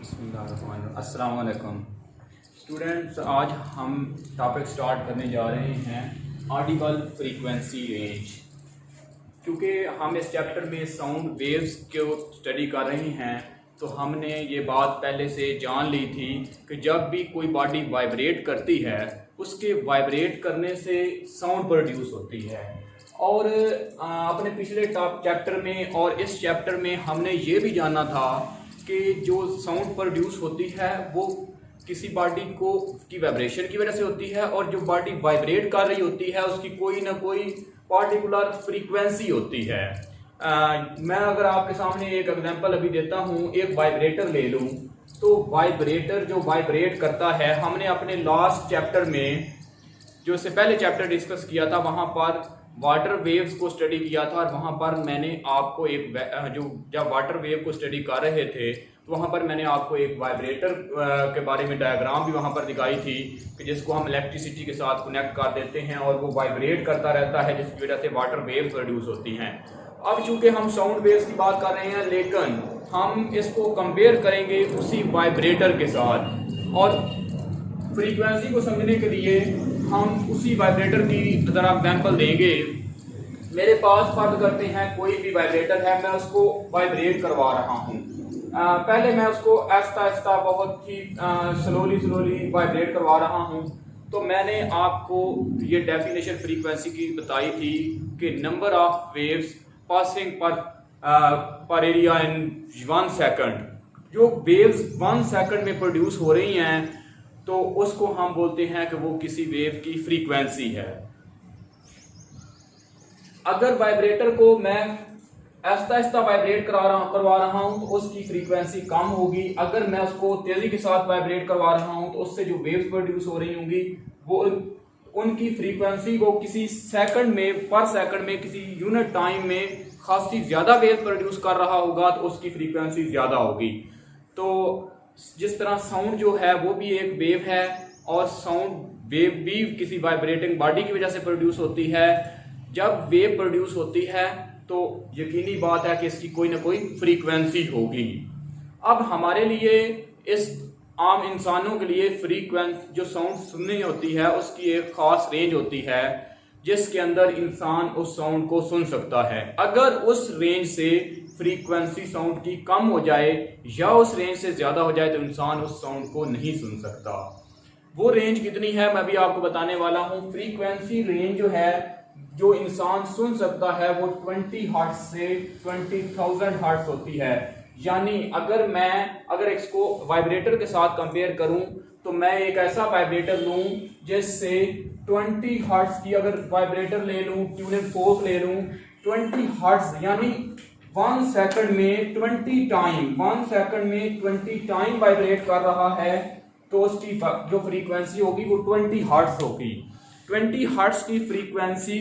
अस्सलाम वालेकुम स्टूडेंट्स, आज हम टॉपिक स्टार्ट करने जा रहे हैं ऑडिबल फ्रीक्वेंसी रेंज। क्योंकि हम इस चैप्टर में साउंड वेव्स को स्टडी कर रहे हैं तो हमने ये बात पहले से जान ली थी कि जब भी कोई बॉडी वाइब्रेट करती है उसके वाइब्रेट करने से साउंड प्रोड्यूस होती है। और अपने पिछले टॉप चैप्टर में और इस चैप्टर में हमने ये भी जाना था कि जो साउंड प्रोड्यूस होती है वो किसी बॉडी को की वाइब्रेशन की वजह से होती है, और जो बॉडी वाइब्रेट कर रही होती है उसकी कोई ना कोई पार्टिकुलर फ्रीक्वेंसी होती है। मैं अगर आपके सामने एक एग्जांपल अभी देता हूँ, एक वाइब्रेटर ले लूँ तो वाइब्रेटर जो वाइब्रेट करता है, हमने अपने लास्ट चैप्टर में जो इससे पहले चैप्टर डिस्कस किया था वहाँ पर वाटर वेव्स को स्टडी किया था, और वहाँ पर मैंने आपको एक जो जब वाटर वेव को स्टडी कर रहे थे तो वहाँ पर मैंने आपको एक वाइब्रेटर के बारे में डायग्राम भी वहाँ पर दिखाई थी कि जिसको हम इलेक्ट्रिसिटी के साथ कनेक्ट कर देते हैं और वो वाइब्रेट करता रहता है, जिसकी वजह से वाटर वेव प्रोड्यूस होती हैं। अब चूंकि हम साउंड वेव्स की बात कर रहे हैं, लेकिन हम इसको कंपेयर करेंगे उसी वाइब्रेटर के साथ, और फ्रीक्वेंसी को समझने के लिए हम उसी वाइब्रेटर की जरा एग्जांपल देंगे। मेरे पास फर्ज करते हैं कोई भी वाइब्रेटर है, मैं उसको वाइब्रेट करवा रहा हूँ। पहले मैं उसको आहिस्ता आहिस्ता बहुत ही स्लोली वाइब्रेट करवा रहा हूँ। तो मैंने आपको ये डेफिनेशन फ्रीक्वेंसी की बताई थी कि नंबर ऑफ वेव्स पासिंग पर एरिया इन 1 सेकंड। जो वेव्स 1 सेकंड में प्रोड्यूस हो रही हैं तो उसको हम बोलते हैं कि वो किसी वेव की फ्रीक्वेंसी है। अगर वाइब्रेटर को मैं आहिस्ता आहिस्ता वाइब्रेट करवा रहा हूं तो उसकी फ्रीक्वेंसी कम होगी। अगर मैं उसको तेजी के साथ वाइब्रेट करवा रहा हूं तो उससे जो वेव्स प्रोड्यूस हो रही होंगी वो उनकी फ्रीक्वेंसी को किसी सेकंड में पर सेकंड में किसी यूनिट टाइम में खासी ज्यादा वेव प्रोड्यूस कर रहा होगा तो उसकी फ्रीक्वेंसी ज्यादा होगी। तो जिस तरह साउंड जो है वो भी एक वेव है, और साउंड वेव भी किसी वाइब्रेटिंग बॉडी की वजह से प्रोड्यूस होती है। जब वेव प्रोड्यूस होती है तो यकीनी बात है कि इसकी कोई ना कोई फ्रीक्वेंसी होगी। अब हमारे लिए, इस आम इंसानों के लिए फ्रीक्वेंसी जो साउंड सुननी होती है उसकी एक खास रेंज होती है जिसके अंदर इंसान उस साउंड को सुन सकता है। अगर उस रेंज से फ्रीक्वेंसी साउंड की कम हो जाए या उस रेंज से ज्यादा हो जाए तो इंसान उस साउंड को नहीं सुन सकता। वो रेंज कितनी है मैं भी आपको बताने वाला हूँ। फ्रीक्वेंसी रेंज जो है जो इंसान सुन सकता है वो 20 हर्ट्ज से 20,000 हर्ट्ज होती है। यानी अगर इसको वाइब्रेटर के साथ कंपेयर करूं तो मैं एक ऐसा वाइब्रेटर लूं जिससे 20 हर्ट्ज की अगर वाइब्रेटर ले लूं, ट्यूनिंग फोर्क ले लूं, 20 हर्ट्ज यानी 1 सेकंड में 20 टाइम वाइब्रेट कर रहा है तो उसकी जो फ्रीक्वेंसी होगी वो 20 हर्ट्ज होगी। 20 हर्ट्ज की फ्रीक्वेंसी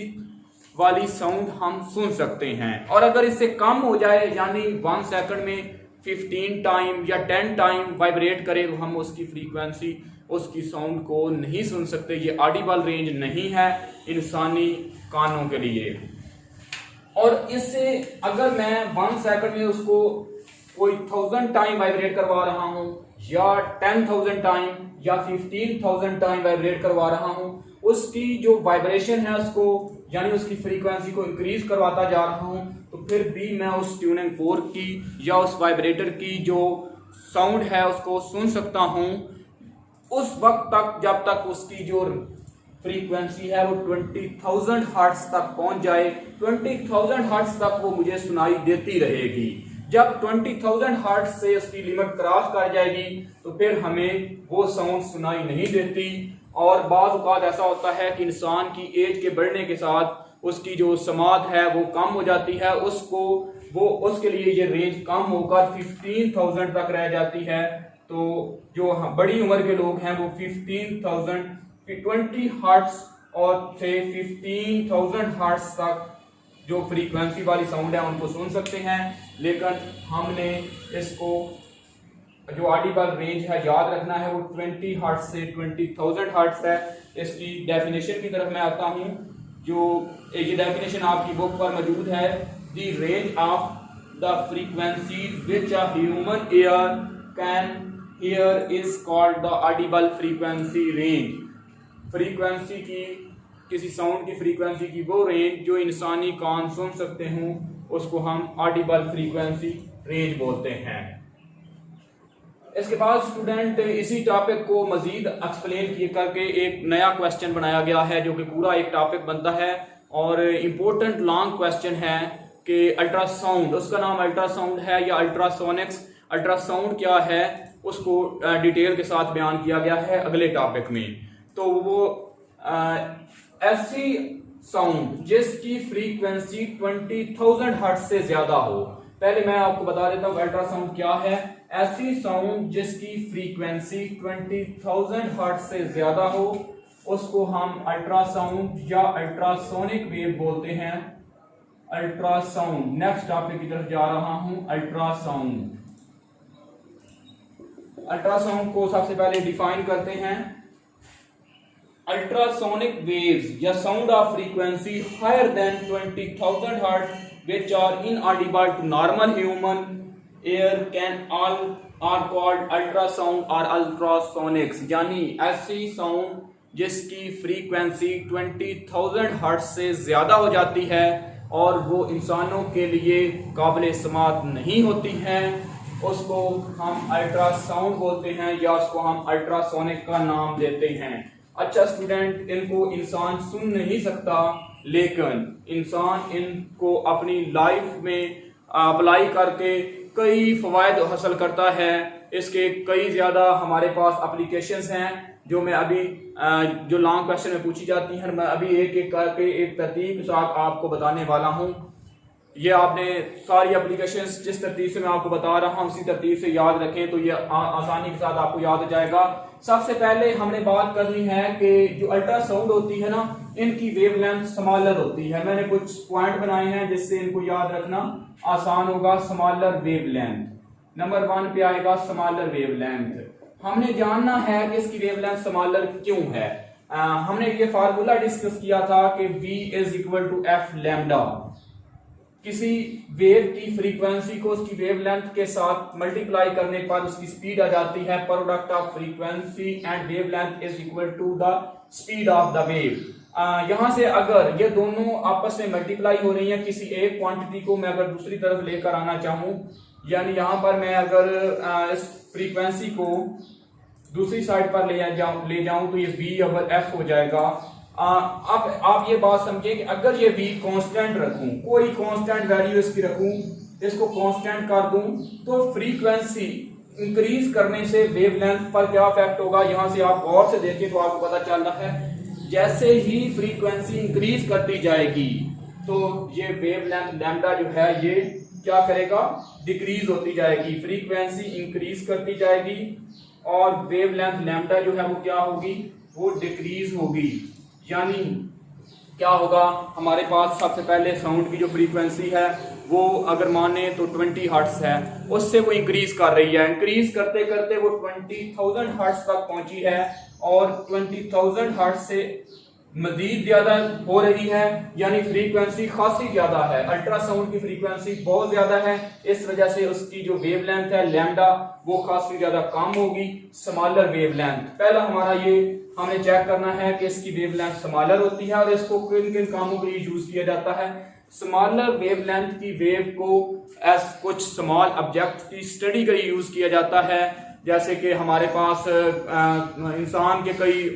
वाली साउंड हम सुन सकते हैं। और अगर इससे कम हो जाए यानी 1 सेकंड में 15 टाइम या 10 टाइम वाइब्रेट करे तो हम उसकी फ्रीक्वेंसी उसकी साउंड को नहीं सुन सकते। ये ऑडिबल रेंज नहीं है इंसानी कानों के लिए। और इससे अगर मैं 1 सेकंड में उसको कोई 1000 टाइम वाइब्रेट करवा रहा हूं या 10,000 टाइम या 15,000 टाइम वाइब्रेट करवा रहा हूं, उसकी जो वाइब्रेशन है उसको यानी उसकी फ्रीक्वेंसी को इंक्रीज करवाता जा रहा हूं, तो फिर भी मैं उस ट्यूनिंग फोर्क की या उस वाइब्रेटर की जो साउंड है उसको सुन सकता हूं उस वक्त तक जब तक उसकी जो फ्रीक्वेंसी है वो 20,000 हर्ट्ज तक पहुंच जाए। 20,000 हर्ट्ज तक वो मुझे सुनाई देती रहेगी। जब 20,000 हर्ट्ज से उसकी लिमिट क्रॉस कर जाएगी तो फिर हमें वो साउंड सुनाई नहीं देती। और बाज़ औक़ात ऐसा होता है कि इंसान की एज के बढ़ने के साथ उसकी जो समात है वो कम हो जाती है, उसके लिए ये रेंज कम होकर 15,000 तक रह जाती है। तो जो बड़ी उम्र के लोग हैं वो 20 हर्ट्ज और से 15,000 हर्ट्ज तक जो फ्रीक्वेंसी वाली साउंड है उनको सुन सकते हैं। लेकिन हमने इसको जो ऑडिबल रेंज है याद रखना है वो 20 हर्ट्ज से 20,000 हर्ट्ज है। इसकी डेफिनेशन की तरफ मैं आता हूँ, जो ये डेफिनेशन आपकी बुक पर मौजूद है। The range of the frequencies which a human ear can here is called the Audible frequency range. Frequency की, किसी साउंड की फ्रीक्वेंसी की वो रेंज जो इंसानी कान सुन सकते हों, उसको हम ऑडिबल फ्रीक्वेंसी रेंज बोलते हैं। इसके बाद स्टूडेंट इसी टॉपिक को मजीद एक्सप्लेन किए करके एक नया क्वेश्चन बनाया गया है जो कि पूरा एक टॉपिक बनता है और इम्पोर्टेंट लॉन्ग क्वेश्चन है कि अल्ट्रासाउंड, उसका नाम अल्ट्रासाउंड है या अल्ट्रासोनिक्स। अल्ट्रासाउंड क्या है उसको डिटेल के साथ बयान किया गया है अगले टॉपिक में। तो वो ऐसी साउंड जिसकी फ्रीक्वेंसी 20,000 हर्ट्ज से ज्यादा हो। पहले मैं आपको बता देता हूँ अल्ट्रासाउंड क्या है। ऐसी साउंड जिसकी फ्रीक्वेंसी 20,000 हर्ट्ज से ज्यादा हो उसको हम अल्ट्रासाउंड या अल्ट्रासोनिक वेव बोलते हैं। अल्ट्रासाउंड, नेक्स्ट टॉपिक की तरफ जा रहा हूं। अल्ट्रासाउंड, अल्ट्रासाउंड को सबसे पहले डिफाइन करते हैं। अल्ट्रासोनिक वेव्स या sound of frequency higher than 20,000 hertz which are inaudible to normal human ear can all are called ultrasound or ultrasonics। यानी ऐसी साउंड जिसकी फ्रीक्वेंसी 20,000 हर्ट्ज से ज्यादा हो जाती है और वो इंसानों के लिए काबिल समात नहीं होती हैं, उसको हम अल्ट्रासाउंड बोलते हैं या उसको हम अल्ट्रासोनिक का नाम देते हैं। अच्छा स्टूडेंट, इनको इंसान सुन नहीं सकता लेकिन इंसान इनको अपनी लाइफ में अप्लाई करके कई फवायद हासिल करता है। इसके कई ज़्यादा हमारे पास एप्लीकेशंस हैं जो मैं अभी जो लॉन्ग क्वेश्चन में पूछी जाती हैं मैं अभी एक एक करके एक तरतीब के साथ आपको बताने वाला हूं। ये आपने सारी एप्लीकेशंस जिस तरतीब से मैं आपको बता रहा हूं उसी तरतीब से याद रखें तो ये आसानी के साथ आपको याद हो जाएगा। सबसे पहले हमने बात करनी है कि जो अल्ट्रासाउंड होती है ना, इनकी वेवलेंथ स्मॉलर होती है। मैंने कुछ पॉइंट बनाए हैं जिससे इनको याद रखना आसान होगा। स्मॉलर वेवलेंथ नंबर 1 पे आएगा, स्मॉलर वेवलेंथ। हमने जानना है कि इसकी वेवलेंथ स्मॉलर क्यों है। हमने ये फार्मूला डिस्कस किया था कि v is equal to F lambda. किसी वेव की फ्रीक्वेंसी को उसकी वेवलेंथ के साथ मल्टीप्लाई करने पर उसकी स्पीड आ जाती है। Product of frequency and wavelength is equal to the speed of the wave. यहां से अगर ये दोनों आपस में मल्टीप्लाई हो रही हैं, किसी एक क्वांटिटी को मैं अगर दूसरी तरफ लेकर आना चाहूं, यानी यहां पर मैं अगर इस फ्रीक्वेंसी को दूसरी साइड पर ले जाऊं तो ये v ओवर f हो जाएगा। अब आप ये बात समझिए कि अगर ये v कांस्टेंट रखूं, कोई कांस्टेंट वैल्यू इसकी रखूं, इसको कांस्टेंट कर दूं, तो फ्रीक्वेंसी इंक्रीज करने से वेवलेंथ पर क्या इफेक्ट होगा। यहां से आप गौर से देखें तो आपको पता चल रहा है जैसे ही फ्रीक्वेंसी इंक्रीज करती जाएगी तो ये वेवलेंथ लैम्डा जो है ये क्या करेगा, डिक्रीज होती जाएगी। फ्रीक्वेंसी इंक्रीज करती जाएगी और वेवलेंथ लैम्डा जो है वो क्या होगी, वो डिक्रीज होगी। यानी क्या होगा, हमारे पास सबसे पहले साउंड की जो फ्रीक्वेंसी है वो अगर माने तो 20 हर्ट्ज है, उससे वो इंक्रीज कर रही है। इंक्रीज करते करते वो 20,000 हर्ट्ज तक पहुंची है और 20,000 हर्ट्ज से मजीद ज्यादा हो रही है, यानी फ्रीक्वेंसी खासी ज्यादा है। अल्ट्रासाउंड की फ्रीक्वेंसी बहुत ज्यादा है, इस वजह से उसकी जो वेवलेंथ है लैम्डा वो खासी ज्यादा कम होगी। स्मॉलर वेवलेंथ, पहला हमारा ये हमें चेक करना है कि इसकी वेवलेंथ स्मॉलर होती है और इसको किन किन कामों के लिए यूज किया जाता है। स्मॉलर वेवलेंथ की वेव को एज कुछ स्मॉल ऑब्जेक्ट की स्टडी के लिए यूज किया जाता है। जैसे कि हमारे पास इंसान के कई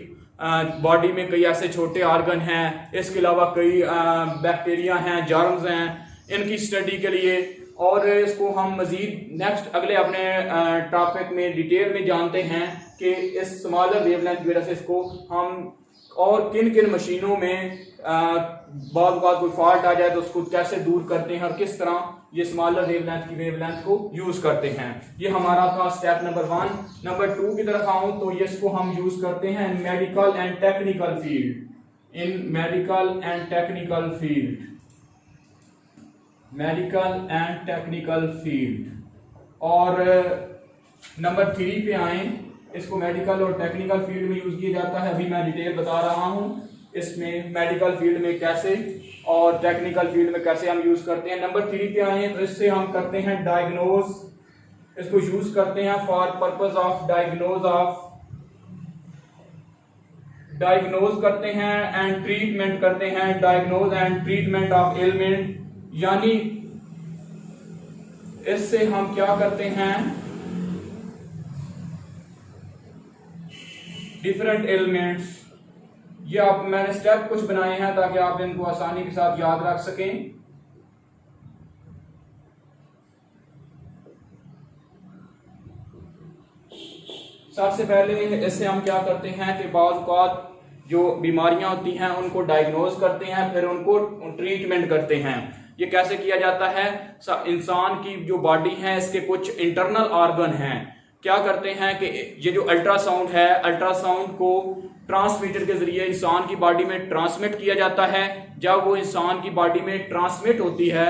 बॉडी में कई ऐसे छोटे ऑर्गन हैं, इसके अलावा कई बैक्टीरिया हैं, जर्म्स हैं, इनकी स्टडी के लिए। और इसको हम मजीद नेक्स्ट अगले अपने टॉपिक में डिटेल में जानते हैं कि इस स्मॉलर वेवलेंथ की वजह से इसको हम और किन किन मशीनों में बाद कोई फॉल्ट आ जाए तो उसको कैसे दूर करते हैं और किस तरह ये स्मॉलर वेवलेंथ की वेवलेंथ को यूज करते हैं। ये हमारा था स्टेप नंबर 1। नंबर 2 की तरफ आऊं तो ये इसको हम यूज करते हैं medical and technical field. In medical and technical field, medical and technical field. और नंबर 3 पे आए, इसको मेडिकल और टेक्निकल फील्ड में यूज किया जाता है। अभी मैं डिटेल बता रहा हूं इसमें मेडिकल फील्ड में कैसे और टेक्निकल फील्ड में कैसे हम यूज करते हैं। नंबर 3 पे आए तो इससे हम करते हैं डायग्नोज, इसको यूज करते हैं फॉर पर्पस ऑफ डायग्नोज करते हैं एंड ट्रीटमेंट करते हैं, diagnose and treatment of element, यानी इससे हम क्या करते हैं, डिफरेंट एलिमेंट्स। ये आप मैंने स्टेप कुछ बनाए हैं ताकि आप इनको आसानी के साथ याद रख सकें। सबसे पहले इससे हम क्या करते हैं कि बाज़ औक़ात जो बीमारियां होती हैं उनको डायग्नोज करते हैं, फिर उनको ट्रीटमेंट करते हैं। ये कैसे किया जाता है, इंसान की जो बॉडी है इसके कुछ इंटरनल ऑर्गन हैं, क्या करते हैं कि ये जो अल्ट्रासाउंड है, अल्ट्रासाउंड को ट्रांसमीटर के जरिए इंसान की बॉडी में ट्रांसमिट किया जाता है। जब वो इंसान की बॉडी में ट्रांसमिट होती है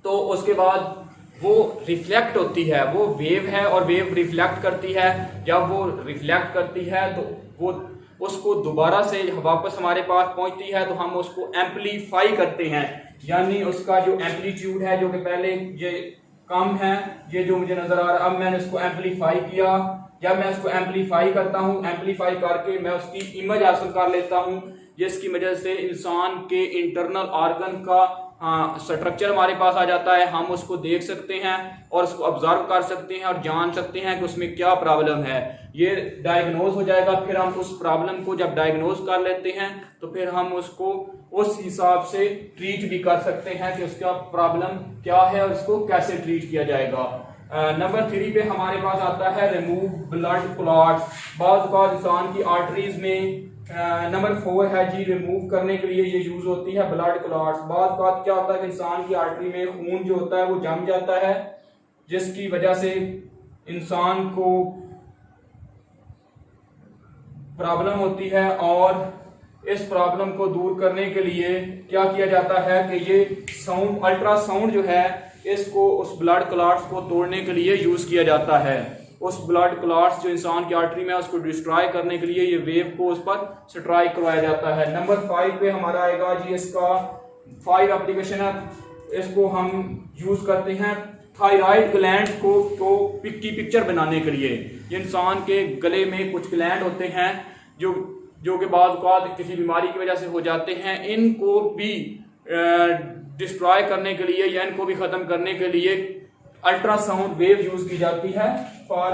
तो उसके बाद वो रिफ्लेक्ट होती है, वो वेव है और वेव रिफ्लेक्ट करती है। जब वो रिफ्लेक्ट करती है तो वो उसको दोबारा से वापस हमारे पास पहुंचती है, तो हम उसको एम्पलीफाई करते हैं, यानी उसका जो एम्पलीट्यूड है, जो कि पहले ये कम है, ये जो मुझे नजर आ रहा है, अब मैंने इसको एम्पलीफाई किया। जब मैं इसको एम्पलीफाई करता हूँ, एम्पलीफाई करके मैं उसकी इमेज हासिल कर लेता हूँ, जिसकी वजह से इंसान के इंटरनल ऑर्गन का स्ट्रक्चर हमारे पास आ जाता है। हम उसको देख सकते हैं और उसको ऑब्जर्व कर सकते हैं और जान सकते हैं कि उसमें क्या प्रॉब्लम है। ये डायग्नोज हो जाएगा। फिर हम उस प्रॉब्लम को जब डायग्नोज कर लेते हैं तो फिर हम उसको उस हिसाब से ट्रीट भी कर सकते हैं कि उसका प्रॉब्लम क्या है और उसको कैसे ट्रीट किया जाएगा। नंबर 3 पे हमारे पास आता है रिमूव ब्लड क्लॉट्स। बाज़ इंसान की आर्टरीज में नंबर 4 है जी, रिमूव करने के लिए ये यूज होती है ब्लड क्लॉट्स। बात क्या होता है कि इंसान की आर्टरी में खून जो होता है वो जम जाता है, जिसकी वजह से इंसान को प्रॉब्लम होती है, और इस प्रॉब्लम को दूर करने के लिए क्या किया जाता है कि ये साउंड, अल्ट्रासाउंड जो है, इसको उस ब्लड क्लॉट्स को तोड़ने के लिए यूज किया जाता है। उस ब्लड क्लॉट्स जो इंसान की आर्टरी में है उसको डिस्ट्रॉय करने के लिए ये वेव को उस पर स्ट्राइक करवाया जाता है। नंबर 5 पे हमारा आएगा जी, इसका 5 एप्लीकेशन है, इसको हम यूज करते हैं थायराइड ग्लैंड को की पिक्चर बनाने के लिए। इंसान के गले में कुछ ग्लैंड होते हैं जो कि बाज़ औक़ात किसी बीमारी की वजह से हो जाते हैं, इनको भी डिस्ट्रॉय करने के लिए या इनको भी खत्म करने के लिए अल्ट्रासाउंड वेव यूज की जाती है फॉर,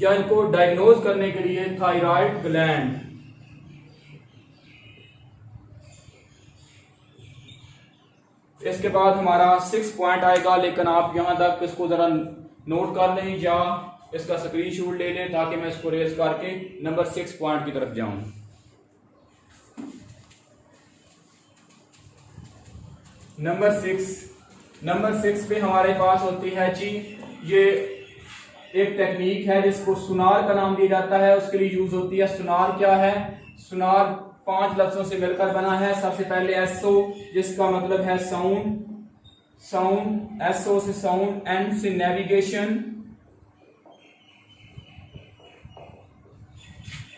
या इनको डायग्नोज करने के लिए थायराइड ग्लैंड। इसके बाद हमारा 6 पॉइंट आएगा, लेकिन आप यहां तक इसको जरा नोट कर लें या इसका स्क्रीनशॉट ले लें ताकि मैं इसको रेस करके नंबर 6 पॉइंट की तरफ जाऊं। नंबर 6 पे हमारे पास होती है जी, ये एक टेक्निक है जिसको सुनार का नाम दिया जाता है, उसके लिए यूज होती है। सुनार क्या है? सुनार 5 लफ्जों से मिलकर बना है। सबसे पहले एसओ, जिसका मतलब है साउंड, एसओ से साउंड, एन से नेविगेशन,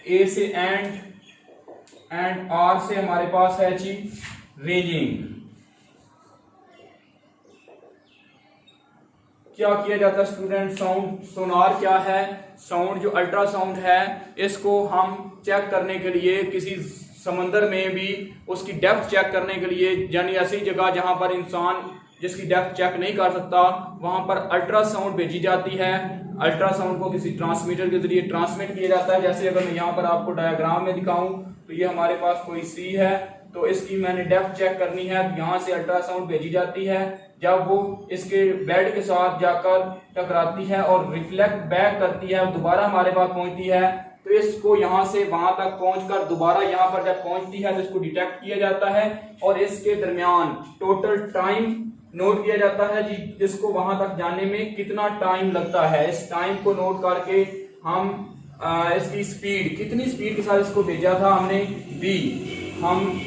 ए से एंड आर से हमारे पास है जी रेंजिंग। क्या किया जाता है स्टूडेंट? साउंड, सोनार क्या है? साउंड जो अल्ट्रासाउंड है, इसको हम चेक करने के लिए किसी समंदर में भी उसकी डेप्थ चेक करने के लिए, यानी ऐसी जगह जहां पर इंसान जिसकी डेप्थ चेक नहीं कर सकता, वहां पर अल्ट्रासाउंड भेजी जाती है। अल्ट्रासाउंड को किसी ट्रांसमीटर के जरिए ट्रांसमिट किया जाता है। जैसे अगर मैं यहाँ पर आपको डायग्राम में दिखाऊं तो ये हमारे पास कोई सी है, तो इसकी मैंने डेप्थ चेक करनी है, यहाँ से अल्ट्रासाउंड भेजी जाती है। जब वो इसके बेड के साथ जाकर टकराती है और रिफ्लेक्ट बैक करती है, दोबारा हमारे पास पहुंचती है, तो इसको यहाँ से वहां तक पहुंचकर दोबारा यहाँ पर जब पहुंचती है तो इसको डिटेक्ट किया जाता है और इसके दरमियान टोटल टाइम नोट किया जाता है जी, इसको वहां तक जाने में कितना टाइम लगता है। इस टाइम को नोट करके हम इसकी स्पीड, कितनी स्पीड के साथ इसको भेजा था हमने, बी, हम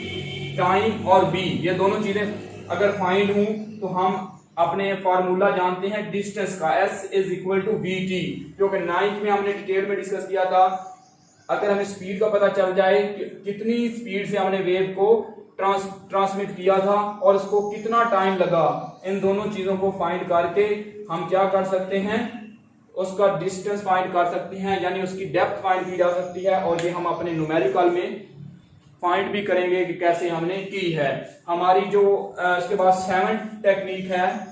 टाइम और बी ये दोनों चीजें अगर फाइंड हूं तो हम अपने फार्मूला जानते हैं डिस्टेंस का, S is equal to VT, जो कि 9th में हमने डिटेल में डिस्कस किया था। अगर हमें स्पीड का पता चल जाए कि कितनी स्पीड से हमने वेव को ट्रांसमिट किया था और उसको कितना टाइम लगा, इन दोनों चीजों को फाइंड करके हम क्या कर सकते हैं, उसका डिस्टेंस फाइंड कर सकते हैं, यानी उसकी डेप्थ फाइंड की जा सकती है। और ये हम अपने न्यूमेरिकल में फाइंड भी करेंगे कि कैसे हमने की है। हमारी जो इसके बाद 7 टेक्निक है,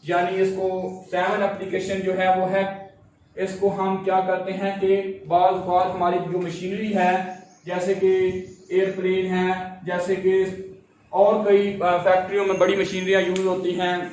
यानी इसको 7 एप्लीकेशन जो है वो है, इसको हम क्या करते हैं कि बाज़ औक़ात हमारी जो मशीनरी है, जैसे कि एयरप्लेन है, जैसे कि और कई फैक्ट्रियों में बड़ी मशीनरियां यूज होती हैं,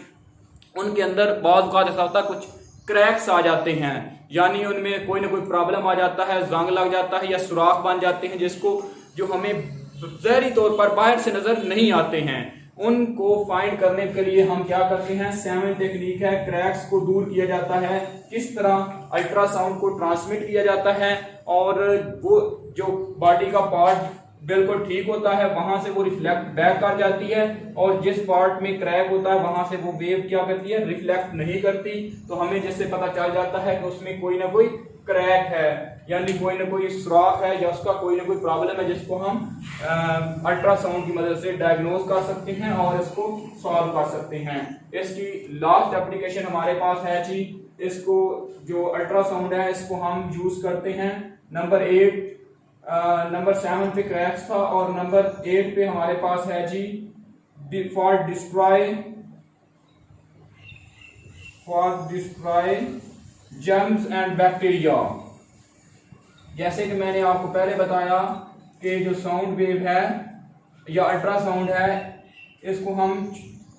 उनके अंदर बाज़ औक़ात ऐसा होता है कुछ क्रैक्स आ जाते हैं, यानी उनमें कोई ना कोई प्रॉब्लम आ जाता है, जंग लग जाता है या सुराख बन जाते हैं, जिसको जो हमें ज़ाहिरी तौर पर बाहर से नजर नहीं आते हैं। उनको फाइंड करने के लिए हम क्या करते हैं, 7 टेक्निक है। क्रैक्स को दूर किया जाता है, किस तरह अल्ट्रासाउंड को ट्रांसमिट किया जाता है, और वो जो बॉडी का पार्ट बिल्कुल ठीक होता है वहां से वो रिफ्लेक्ट बैक कर जाती है, और जिस पार्ट में क्रैक होता है वहां से वो वेव क्या करती है, रिफ्लेक्ट नहीं करती। तो हमें जिससे पता चल जाता है कि उसमें कोई ना कोई क्रैक है, यानी कोई ना कोई सुराख है, या उसका कोई ना कोई प्रॉब्लम है, जिसको हम अल्ट्रासाउंड की मदद से डायग्नोज कर सकते हैं और इसको सॉल्व कर सकते हैं। इसकी लास्ट एप्लीकेशन हमारे पास है जी, इसको जो अल्ट्रासाउंड है इसको हम यूज करते हैं नंबर 7 पे क्रैक्स था, और नंबर 8 पे हमारे पास है G for destroy germs and bacteria. जैसे कि मैंने आपको पहले बताया कि जो साउंड वेव है या अल्ट्रासाउंड है, इसको हम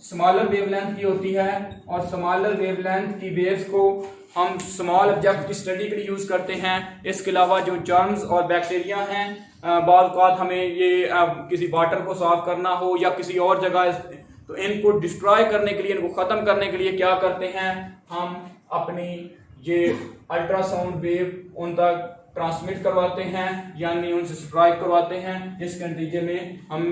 स्मॉलर वेवलेंथ की होती है, और स्मॉलर वेवलेंथ की वेव्स को हम स्मॉल ऑब्जेक्ट की स्टडी के लिए यूज करते हैं। इसके अलावा जो जर्म्स और बैक्टीरिया हैं, बाज़ औक़ात हमें ये किसी वाटर को साफ करना हो या किसी और जगह, तो इनको डिस्ट्रॉय करने के लिए, इनको खत्म करने के लिए क्या करते हैं, हम अपनी ये अल्ट्रासाउंड वेव उन तक ट्रांसमिट करवाते हैं, यानी उनसे स्ट्राइक करवाते हैं, जिसके नतीजे में हम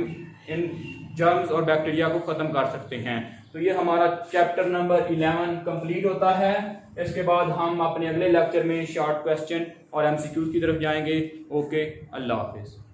इन जर्म्स और बैक्टीरिया को खत्म कर सकते हैं। तो ये हमारा चैप्टर नंबर 11 कंप्लीट होता है। इसके बाद हम अपने अगले लेक्चर में शॉर्ट क्वेश्चन और एमसीक्यूज की तरफ जाएंगे। ओके, अल्लाह हाफिज।